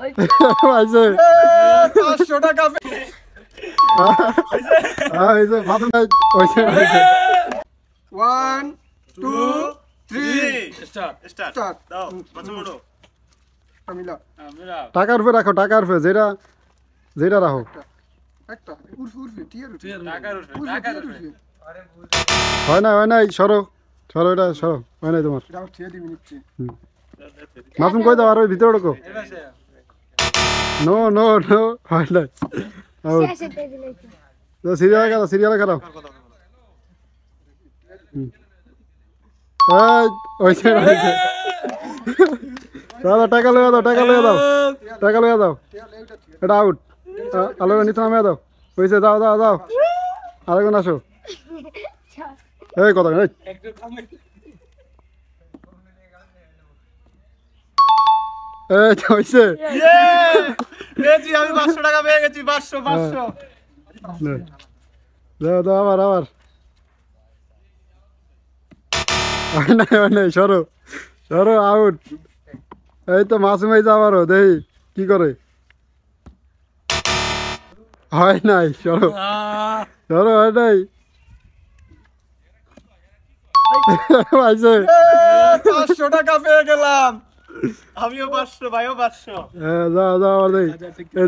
পাইছে 500 টাকা হইছে মাসুম ভাই হইছে 1 2 3 স্টার্ট দাও মাছ মোড়ো কামিলা টাকার উপরে রাখো টাকার উপরে যেটা রাখো একটা উর্ফে টিয়ার টাকার উঠবে হয় নাই সরো এটা সরো হয় নাই তোমার দাও টিয়া দিবি নিচ্ছি মাসুম কই দাও আর ওই ভিতরে ঢোকো নো হয় নাই তো সিরিয়ালে খেলাও হইছে দাদা টাকা লয়ে দাও এটা আউট আলো নিচে নামে দাও হইছে দাও আরেকজন আসো এই কথা হইছে আমি 500 টাকা পেয়ে গেছি 500 দাও আবার হয় নাই সরো আউট এই তো মাসুম হয়েছে আবারও দেখি কি করে হয় নাই সরো হয় নাই পাইছে 500 টাকা পেয়ে গেলাম আমিও 500 ভাইও 500 যাও আবার দেখি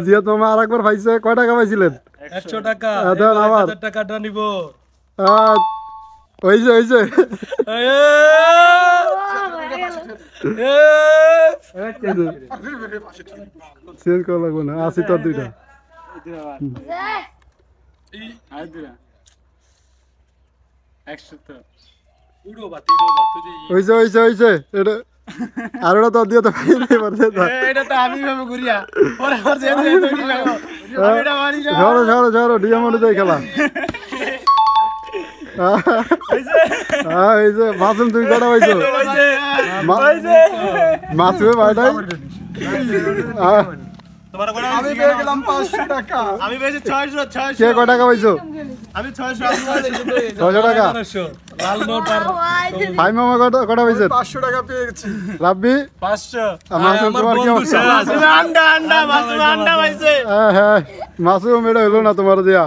জিয়াত মামা আরেকবার পাইছে কয় টাকা পাইছিলেন 100 টাকা দেন আবার 1000 টাকাটা নিব হইছে চেঞ্জ করা লাগবে না আসি তোর দুইটা হইছে এটা আর ওটা তো দিয়ে তো পাই নাই পারছে এটা তো আমি ভাবে ঘুরিয়া পরে ঝড়ো ডিএম অনুযায়ী খেলা হইছে মাসুম তুমি কটা পাইছো মাসুমে ভাইটাই আমি পেয়ে গেলাম 500 টাকা আমি পেয়েছি 600 কে কয় টাকা পাইছো আমি 600 টাকা লাল নোট আর ভাই মামা কটা পাইছে 500 টাকা পেয়ে গেছি রাব্বি 500 মাসুম তোমার কি অবস্থা আন্ডা পাইছে হ্যাঁ মাসুম এটা হলো না তোমার দিয়া